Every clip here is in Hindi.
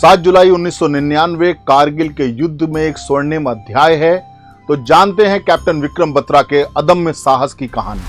7 जुलाई 1999 कारगिल के युद्ध में एक स्वर्णिम अध्याय है। तो जानते हैं कैप्टन विक्रम बत्रा के अदम्य साहस की कहानी।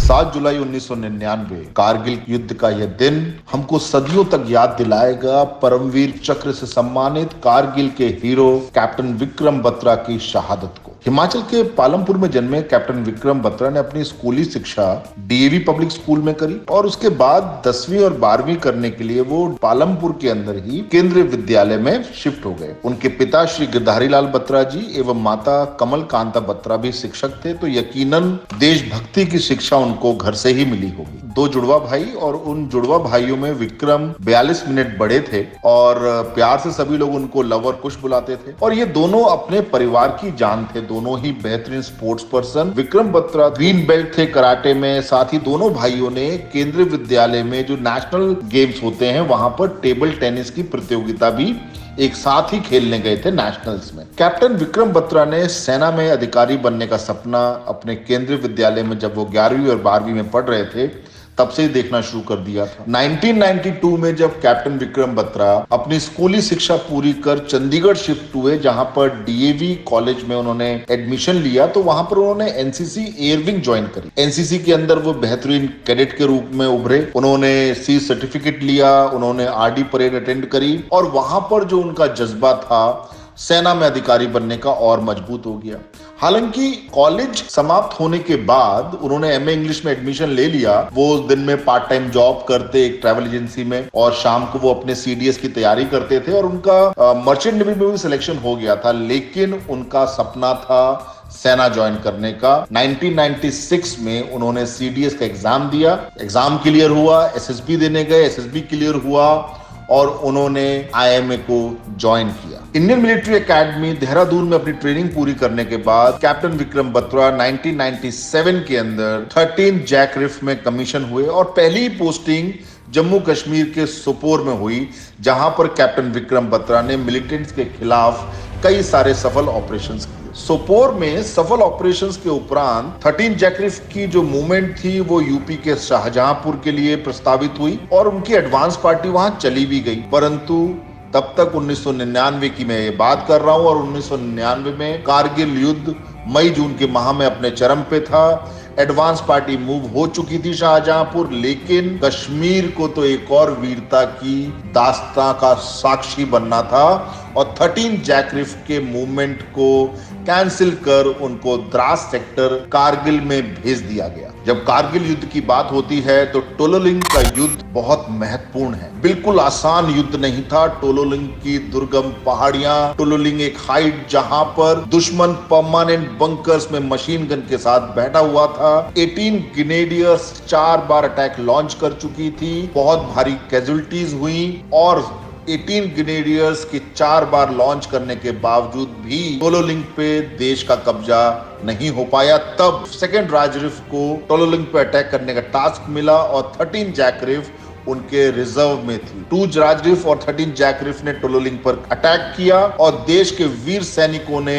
7 जुलाई 1999 कारगिल युद्ध का यह दिन हमको सदियों तक याद दिलाएगा परमवीर चक्र से सम्मानित कारगिल के हीरो कैप्टन विक्रम बत्रा की शहादत को। हिमाचल के पालमपुर में जन्मे कैप्टन विक्रम बत्रा ने अपनी स्कूली शिक्षा डीएवी पब्लिक स्कूल में करी और उसके बाद 10वीं और 12वीं करने के लिए वो पालमपुर के अंदर ही केंद्रीय विद्यालय में शिफ्ट हो गए। उनके पिता श्री गिरधारी लाल बत्रा जी एवं माता कमल कांता बत्रा भी शिक्षक थे, तो यकीनन देशभक्ति की शिक्षा उनको घर से ही मिली होगी। 2 जुड़वा भाई और उन जुड़वा भाइयों में विक्रम 42 मिनट बड़े थे और प्यार से सभी लोग उनको लव और कुश बुलाते थे और ये दोनों अपने परिवार की जान थे। दोनों ही बेहतरीन sports person. Vikram Batra green belt थे कराटे में, साथ ही दोनों भाइयों ने केंद्रीय विद्यालय में जो नेशनल गेम्स होते हैं वहां पर टेबल टेनिस की प्रतियोगिता भी एक साथ ही खेलने गए थे नेशनल्स में। कैप्टन विक्रम बत्रा ने सेना में अधिकारी बनने का सपना अपने केंद्रीय विद्यालय में जब वो 11वीं और 12वीं में पढ़ रहे थे तब से ही देखना शुरू कर दिया था। 1992 में जब कैप्टन विक्रम बत्रा अपनी स्कूली शिक्षा पूरी कर चंडीगढ़ शिफ्ट हुए, जहां पर डीएवी कॉलेज में उन्होंने एडमिशन लिया, तो वहां पर उन्होंने एनसीसी एयर विंग ज्वाइन करी। एनसीसी के अंदर वो बेहतरीन कैडेट के रूप में उभरे। उन्होंने सी सर्टिफिकेट लिया, उन्होंने आरडी परेड अटेंड करी और वहां पर जो उनका जज्बा था सेना में अधिकारी बनने का और मजबूत हो गया। हालांकि कॉलेज समाप्त होने के बाद उन्होंने एमए इंग्लिश में एडमिशन ले लिया। वो दिन में पार्ट टाइम जॉब करते एक ट्रैवल एजेंसी में और शाम को वो अपने सीडीएस की तैयारी करते थे और उनका मर्चेंट नेवी में भी सिलेक्शन हो गया था, लेकिन उनका सपना था सेना ज्वाइन करने का। 1996 में उन्होंने सीडीएस का एग्जाम दिया, एग्जाम क्लियर हुआ, एसएसबी देने गए, एसएसबी क्लियर हुआ और उन्होंने आईएमए को ज्वाइन किया। इंडियन मिलिट्री एकेडमी देहरादून में अपनी ट्रेनिंग पूरी करने के बाद कैप्टन विक्रम बत्रा 1997 के अंदर 13 जैकरिफ में कमीशन हुए और पहली पोस्टिंग जम्मू कश्मीर के सोपोर में हुई, जहां पर कैप्टन विक्रम बत्रा ने मिलिटेंट्स के खिलाफ कई सारे सफल ऑपरेशंस किए। सोपोर में सफल ऑपरेशंस के उपरांत 13 जैकरिफ की जो मूवमेंट थी वो यूपी के शाहजहांपुर के लिए प्रस्तावित हुई और उनकी एडवांस पार्टी वहां चली भी गई। परंतु तब तक 1999 की मैं ये बात कर रहा हूं और 1999 में कारगिल युद्ध मई जून के माह में अपने चरम पे था। एडवांस पार्टी मूव हो चुकी थी शाहजहांपुर, लेकिन कश्मीर को तो एक और वीरता की दास्तां का साक्षी बनना था और 13 जैकरिफ के मूवमेंट को कैंसिल कर उनको द्रास सेक्टर कारगिल में भेज दिया गया। जब कारगिल युद्ध की बात होती है तो टोलोलिंग का युद्ध बहुत महत्वपूर्ण है। बिल्कुल आसान युद्ध नहीं था। टोलोलिंग की दुर्गम पहाड़ियां, टोलोलिंग एक हाइट जहां पर दुश्मन परमानेंट बंकर्स में मशीन गन के साथ बैठा हुआ था। 18 ग्रेनेडियर्स 4 बार अटैक लॉन्च कर चुकी थी, बहुत भारी कैजुअल्टीज हुई और 18 ग्रेनेडियर्स के 4 बार लॉन्च करने के बावजूद भी टोलोलिंग पे देश का कब्जा नहीं हो पाया। तब सेकेंड राजरिफ को टोलोलिंग पे अटैक करने का टास्क मिला और 13 जैकरिफ उनके रिजर्व में थी। 2 राजरिफ और 13 जैकरिफ ने टोलोलिंग पर अटैक किया और देश के वीर सैनिकों ने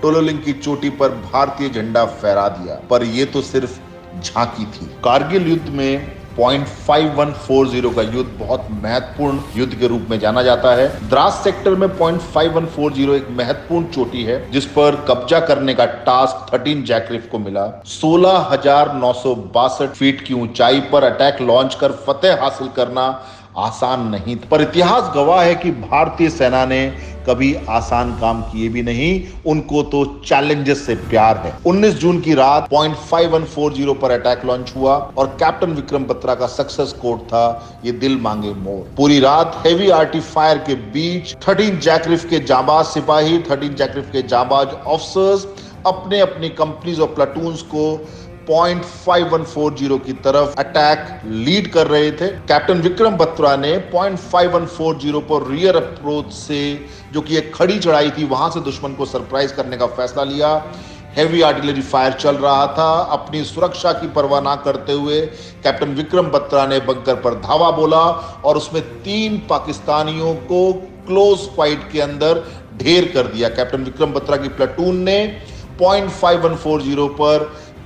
टोलोलिंग की चोटी पर भारतीय झंडा फहरा दिया। पर यह तो सिर्फ झांकी थी। कारगिल युद्ध में .5140 का युद्ध बहुत महत्वपूर्ण युद्ध के रूप में जाना जाता है। द्रास सेक्टर में .5140 एक महत्वपूर्ण चोटी है जिस पर कब्जा करने का टास्क 13 जैकरिफ को मिला। 16,962 फीट की ऊंचाई पर अटैक लॉन्च कर फतेह हासिल करना आसान नहीं था, पर इतिहास गवाह है कि भारतीय सेना ने कभी आसान काम किए भी नहीं। उनको तो चैलेंजेस से प्यार है। 19 जून की रात .5140 पर अटैक लॉन्च हुआ और कैप्टन विक्रम बत्रा का सक्सेस कोड था, ये दिल मांगे मोर। पूरी रात हेवी आर्टी फायर के बीच 13 जैकरिफ के जाबाज सिपाही, 13 जैकरिफ के जाबाज ऑफिसर्स अपने अपनी कंपनीज और प्लाटून्स को .5140 की तरफ अटैक लीड कर रहे थे। कैप्टन विक्रम बत्रा ने .5140 पर रियर अप्रोच से, जो कि एक खड़ी चढ़ाई थी, वहां से दुश्मन को सरप्राइज करने का फैसला लिया। हेवी आर्टिलरी फायर चल रहा था। अपनी सुरक्षा की परवाह ना करते हुए कैप्टन विक्रम बत्रा ने बंकर पर धावा बोला और उसमें 3 पाकिस्तानियों को क्लोज फाइट के अंदर ढेर कर दिया। कैप्टन विक्रम बत्रा की प्लाटून ने .5140 पर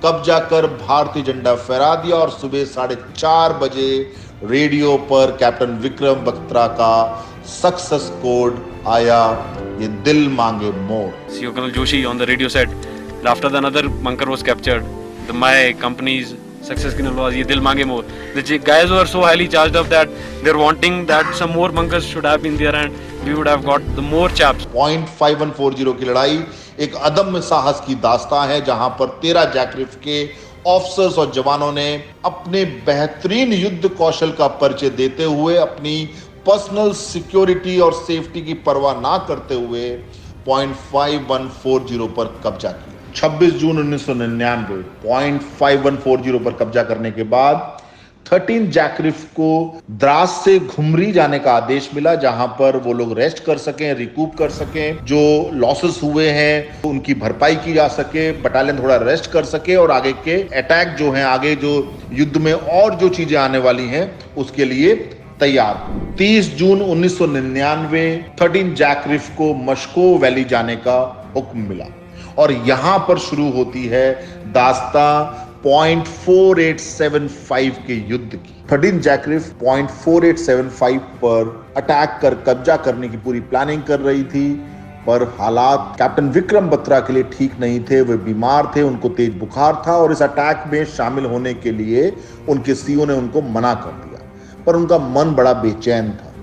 कब्जा कर भारतीय झंडा फहरा दिया और सुबह 4:30 बजे रेडियो पर कैप्टन विक्रम बत्रा का सक्सेस कोड आया, ये दिल मांगे मोर. CEO Colonel Joshi on the radio said, after the another bunker was captured, my company's success signal was ye dil mange more. The guys were so highly charged up that they're wanting that some more bunkers should have been there and we would have got the more chaps. .5140 की लड़ाई एक अदम्य साहस की दास्तां है, जहां पर 13 जैकरिफ के ऑफिसर्स और जवानों ने अपने बेहतरीन युद्ध कौशल का परिचय देते हुए अपनी पर्सनल सिक्योरिटी और सेफ्टी की परवाह ना करते हुए .5140 पर कब्जा किया. 26 जून 1999 .5140 पर कब्जा करने के बाद 13 जैकरिफ को द्रास से घुमरी जाने का आदेश मिला, जहां पर वो लोग रेस्ट कर सकें, रिकूप कर सकें, जो लॉसेस हुए हैं उनकी भरपाई की जा सके, बटालियन थोड़ा रेस्ट कर सके और आगे के अटैक जो हैं, आगे जो युद्ध में और जो चीजें आने वाली हैं उसके लिए तैयार. 30 जून 1999 13 जैकरिफ को मस्को वैली जाने का हुक्म मिला और यहां पर शुरू होती है दास्तां .4875 के युद्ध की. 13 जैकरिफ .4875 पर अटैक कर कब्जा करने की पूरी प्लानिंग कर रही थी, पर हालात कैप्टन विक्रम बत्रा के लिए ठीक नहीं थे. वे बीमार थे, उनको तेज बुखार था और इस अटैक में शामिल होने के लिए उनके सीईओ ने उनको मना कर दिया, पर उनका मन बड़ा बेचैन था.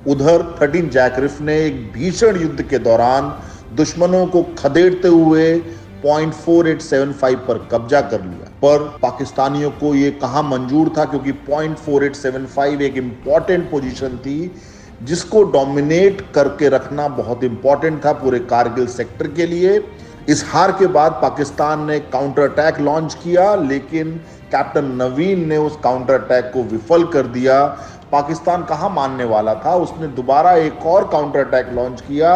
उधर 13 जैकरिफ ने एक भीषण युद्ध के दौरान दुश्मनों को खदेड़ते हुए .4875 पर कब्जा कर लिया, पर पाकिस्तानियों को यह कहां मंजूर था, क्योंकि .4875 एक इंपॉर्टेंट पोजीशन थी जिसको डोमिनेट करके रखना बहुत इंपॉर्टेंट था पूरे कारगिल सेक्टर के लिए. इस हार के बाद पाकिस्तान ने काउंटर अटैक लॉन्च किया, लेकिन कैप्टन नवीन ने उस काउंटर अटैक को विफल कर दिया. पाकिस्तान कहां मानने वाला था, उसने दोबारा एक और काउंटर अटैक लॉन्च किया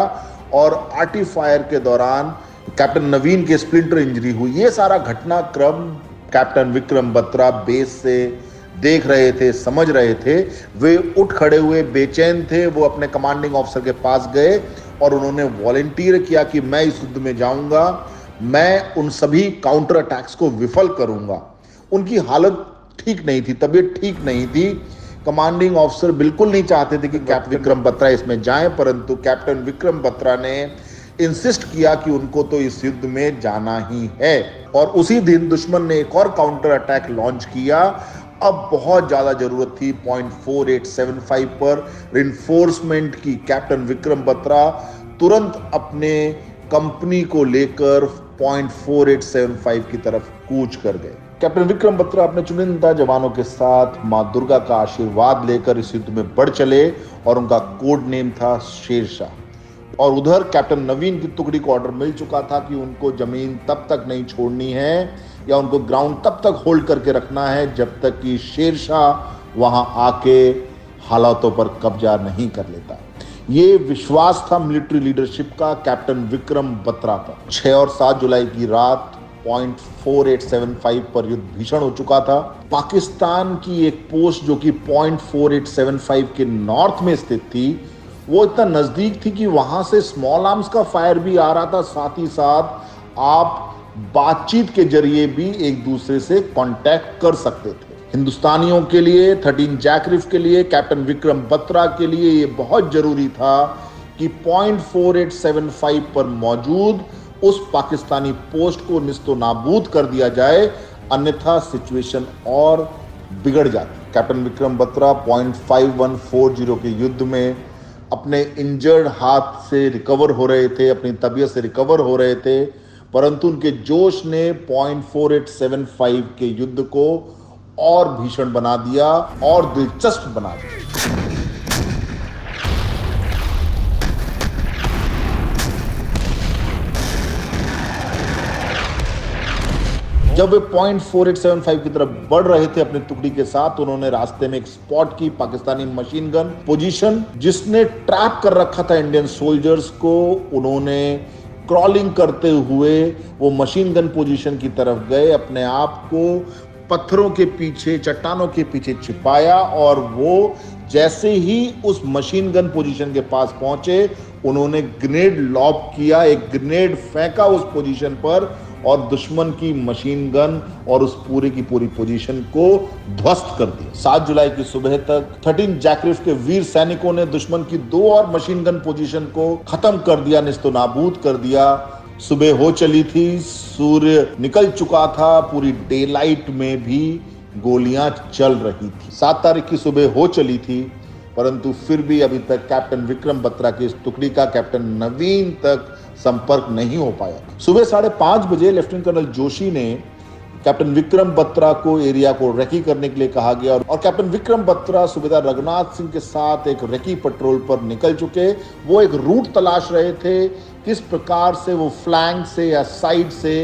और आर्टी फायर के दौरान कैप्टन नवीन के स्प्लिंटर इंजरी हुई. ये सारा घटनाक्रम कैप्टन विक्रम बत्रा बेस से देख रहे थे, समझ रहे थे. वे उठ खड़े हुए, बेचैन थे. वो अपने कमांडिंग ऑफिसर के पास गए और उन्होंने वॉलंटियर किया कि मैं इस युद्ध में जाऊंगा, मैं उन सभी काउंटर अटैक्स को विफल करूंगा. उनकी हालत ठीक नहीं थी, तबीयत ठीक नहीं थी. कमांडिंग ऑफिसर बिल्कुल नहीं चाहते थे कि कैप्टन विक्रम बत्रा इसमें जाएं, परंतु कैप्टन विक्रम बत्रा ने इंसिस्ट किया कि उनको तो इस युद्ध में जाना ही है. और उसी दिन दुश्मन ने एक और काउंटर अटैक लॉन्च किया. अब बहुत ज्यादा जरूरत थी .4875 पर रिइंफोर्समेंट की. कैप्टन विक्रम बत्रा तुरंत अपने कंपनी को लेकर .4875 की तरफ कूच कर गए. कैप्टन विक्रम बत्रा अपने चुनिंदा जवानों के साथ मां दुर्गा का आशीर्वाद लेकर इस युद्ध में बढ़ चले और उनका कोड नेम था शेरशाह. और उधर कैप्टन नवीन की टुकड़ी को ऑर्डर मिल चुका था कि उनको जमीन तब तक नहीं छोड़नी है या उनको ग्राउंड तब तक होल्ड करके रखना है जब तक कि शेरशाह वहां आके हालातों पर कब्जा नहीं कर लेता. ये विश्वास था मिलिट्री लीडरशिप का कैप्टन विक्रम बत्रा पर. 6 और 7 जुलाई की रात .4875 पर युद्ध भीषण हो चुका था. पाकिस्तान की एक पोस्ट जो कि .4875 के नॉर्थ में स्थित थी, वो इतना नजदीक थी कि वहां से स्मॉल आर्म्स का फायर भी आ रहा था. साथ ही साथ आप बातचीत के जरिए भी एक दूसरे से कांटेक्ट कर सकते थे. हिंदुस्तानियों के लिए, 13 जैकरिफ के लिए, कैप्टन विक्रम बत्रा के लिए ये बहुत जरूरी था कि .4875 पर मौजूद उस पाकिस्तानी पोस्ट को निस्तो नाबूद कर दिया जाए, अन्यथा सिचुएशन और बिगड़ जाती. कैप्टन विक्रम बत्रा .5140 के युद्ध में अपने इंजर्ड हाथ से रिकवर हो रहे थे, अपनी तबीयत से रिकवर हो रहे थे, परंतु उनके जोश ने .4875 के युद्ध को और भीषण बना दिया और दिलचस्प बना दिया. जब वे .4875 की तरफ बढ़ रहे थे अपनी टुकड़ी के साथ, उन्होंने रास्ते में एक स्पॉट की पाकिस्तानी मशीन गन पोजीशन जिसने ट्रैप कर रखा था इंडियन सोल्जर्स को. उन्होंने क्रॉलिंग करते हुए वो मशीन गन पोजीशन की तरफ गए, अपने आप को पत्थरों के पीछे, चट्टानों के पीछे छिपाया और वो जैसे ही उस मशीन गन पोजीशन के पास पहुंचे, उन्होंने ग्रेनेड लॉब किया, एक ग्रेनेड फेंका उस पोजीशन पर और दुश्मन की मशीन गन और उस पूरी की पूरी पोजीशन को ध्वस्त कर दिया। 7 जुलाई की सुबह तक 13 जैकरिफ के वीर सैनिकों ने दुश्मन की 2 और मशीन गन पोजीशन को खत्म कर दिया, निस्तनाबूद कर दिया। सुबह हो चली थी, सूर्य निकल चुका था, पूरी डे लाइट में भी गोलियां चल रही थी। 7 तारीख की सुबह हो चली थी, परंतु फिर भी अभी तक कैप्टन विक्रम बत्रा की इस टुकड़ी का कैप्टन नवीन तक संपर्क नहीं हो पाया। सुबह 5:30 बजे लेफ्टिनेंट कर्नल जोशी ने कैप्टन विक्रम बत्रा को एरिया को रेकी करने के लिए कहा गया और कैप्टन विक्रम बत्रा सूबेदार रघुनाथ सिंह के साथ एक रेकी पेट्रोल पर निकल चुके। वो एक रूट तलाश रहे थे, किस प्रकार से वो फ्लैंक से या साइड से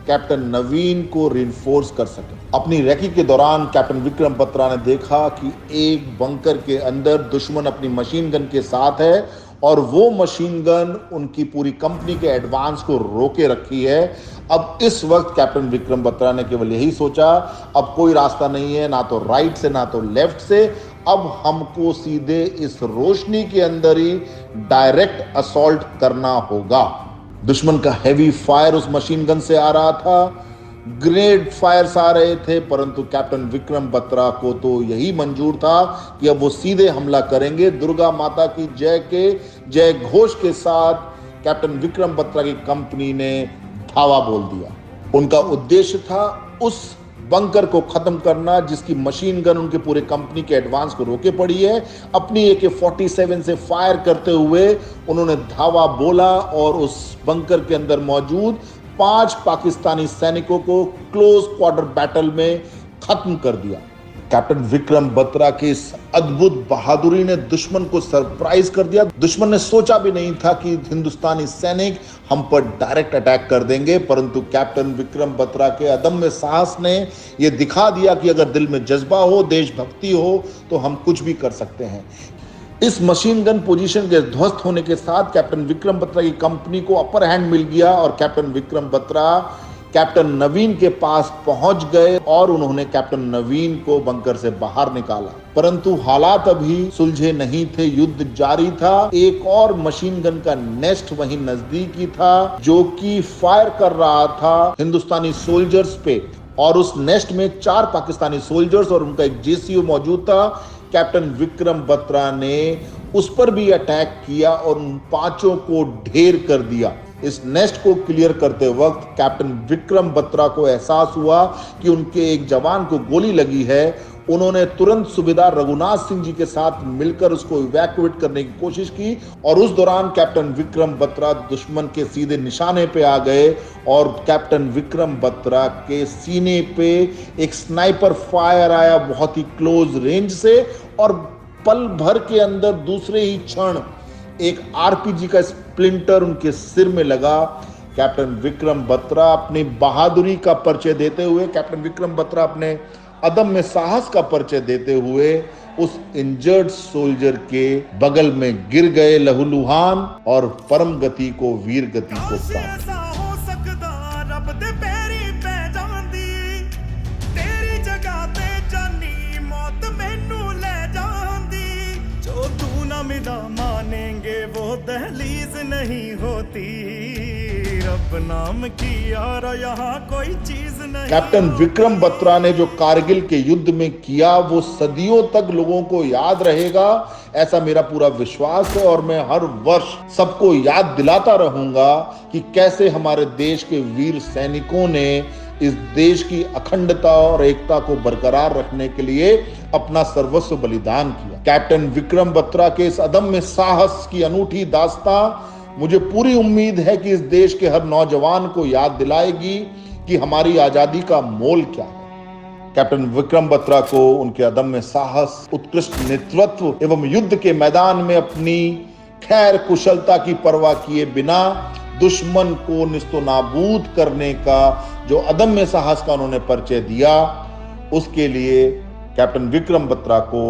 कैप्टन नवीन को रिइंफोर्स कर सके। अपनी रेकी के दौरान कैप्टन विक्रम बत्रा ने देखा कि एक बंकर के अंदर दुश्मन अपनी मशीन गन के साथ है और वो मशीन गन उनकी पूरी कंपनी के एडवांस को रोके रखी है। अब इस वक्त कैप्टन विक्रम बत्रा ने केवल यही सोचा, अब कोई रास्ता नहीं है, ना तो राइट से ना तो लेफ्ट से, अब हमको सीधे इस रोशनी के अंदर ही डायरेक्ट असॉल्ट करना होगा। दुश्मन का हैवी फायर उस मशीन गन से आ रहा था, ग्रेनेड फायर्स आ रहे थे, परंतु कैप्टन विक्रम बत्रा को तो यही मंजूर था कि अब वो सीधे हमला करेंगे। दुर्गा माता की जय के जय घोष के साथ कैप्टन विक्रम बत्रा की कंपनी ने धावा बोल दिया। उनका उद्देश्य था उस बंकर को खत्म करना जिसकी मशीन गन उनके पूरे कंपनी के एडवांस को रोके पड़ी है। अपनी AK-47 से फायर करते हुए उन्होंने धावा बोला और उस बंकर के अंदर मौजूद 5 पाकिस्तानी सैनिकों को क्लोज क्वार्टर बैटल में खत्म कर दिया। कैप्टन विक्रम बत्रा की इस अद्भुत बहादुरी ने दुश्मन को सरप्राइज कर दिया। दुश्मन ने सोचा भी नहीं था कि हिंदुस्तानी सैनिक हम पर डायरेक्ट अटैक कर देंगे, परंतु कैप्टन विक्रम बत्रा के अदम्य साहस ने यह दिखा दिया कि अगर दिल में जज्बा हो, देशभक्ति हो, तो हम कुछ भी कर सकते हैं। इस मशीन गन पोजीशन के ध्वस्त होने के साथ कैप्टन विक्रम बत्रा की कंपनी को अपर हैंड मिल गया और कैप्टन विक्रम बत्रा कैप्टन नवीन के पास पहुंच गए और उन्होंने कैप्टन नवीन को बंकर से बाहर निकाला। परंतु हालात अभी सुलझे नहीं थे, युद्ध जारी था। एक और मशीन गन का नेस्ट वहीं नजदीक ही था जो कि फायर कर रहा था हिंदुस्तानी सोल्जर्स पे, और उस नेस्ट में 4 पाकिस्तानी सोल्जर्स और उनका एक JCO मौजूद था। कैप्टन विक्रम बत्रा ने उस पर भी अटैक किया और उन 5 को ढेर कर दिया। इस नेस्ट को क्लियर करते वक्त कैप्टन विक्रम बत्रा को एहसास हुआ कि उनके एक जवान को गोली लगी है। उन्होंने तुरंत सूबेदार रघुनाथ सिंह जी के साथ मिलकर उसको इवैक्यूएट करने की कोशिश की और उस दौरान कैप्टन विक्रम बत्रा दुश्मन के सीधे निशाने पे आ गए और कैप्टन विक्रम बत्रा के सीने पे एक स्नाइपर फायर आया बहुत ही क्लोज रेंज से, और पल भर के अंदर दूसरे ही क्षण एक RPG का स्प्लिंटर उनके सिर में लगा। कैप्टन विक्रम बत्रा अपनी बहादुरी का परिचय देते हुए, कैप्टन विक्रम बत्रा अपने अदम्य साहस का परिचय देते हुए उस इंजर्ड सोल्जर के बगल में गिर गए लहूलुहान और परम गति को वीर गति को प्राप्त। मानेंगे वो दहलीज नहीं होती, रब नाम की यार यहाँ कोई चीज नहीं। कैप्टन विक्रम बत्रा ने जो कारगिल के युद्ध में किया वो सदियों तक लोगों को याद रहेगा, ऐसा मेरा पूरा विश्वास है। और मैं हर वर्ष सबको याद दिलाता रहूंगा कि कैसे हमारे देश के वीर सैनिकों ने इस देश की अखंडता और एकता को बरकरार रखने के लिए अपना सर्वस्व बलिदान किया। कैप्टन विक्रम बत्रा के इस अदम्य साहस की अनूठी दास्तां मुझे पूरी उम्मीद है कि इस देश के हर नौजवान को याद दिलाएगी कि हमारी आजादी का मोल क्या है। कैप्टन विक्रम बत्रा को उनके अदम्य साहस, उत्कृष्ट नेतृत्व एवं युद्ध के मैदान में अपनी खैर कुशलता की परवाह किए बिना दुश्मन को निस्तनाबूद करने का जो अदम्य साहस का उन्होंने परिचय दिया, उसके लिए कैप्टन विक्रम बत्रा को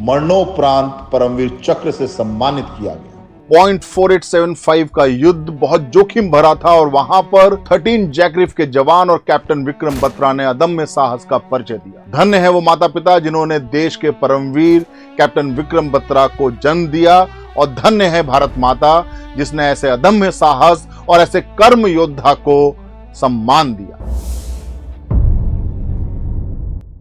मरणोपरांत परमवीर चक्र से सम्मानित किया गया। पॉइंट 4875 का युद्ध बहुत जोखिम भरा था और वहां पर 13 जैकरिफ के जवान और कैप्टन विक्रम बत्रा ने अदम्य साहस का परिचय दिया। धन्य है वो माता पिता जिन्होंने देश के परमवीर कैप्टन विक्रम बत्रा को जन्म दिया, और धन्य है भारत माता जिसने ऐसे अदम्य साहस और ऐसे कर्म योद्धा को सम्मान दिया।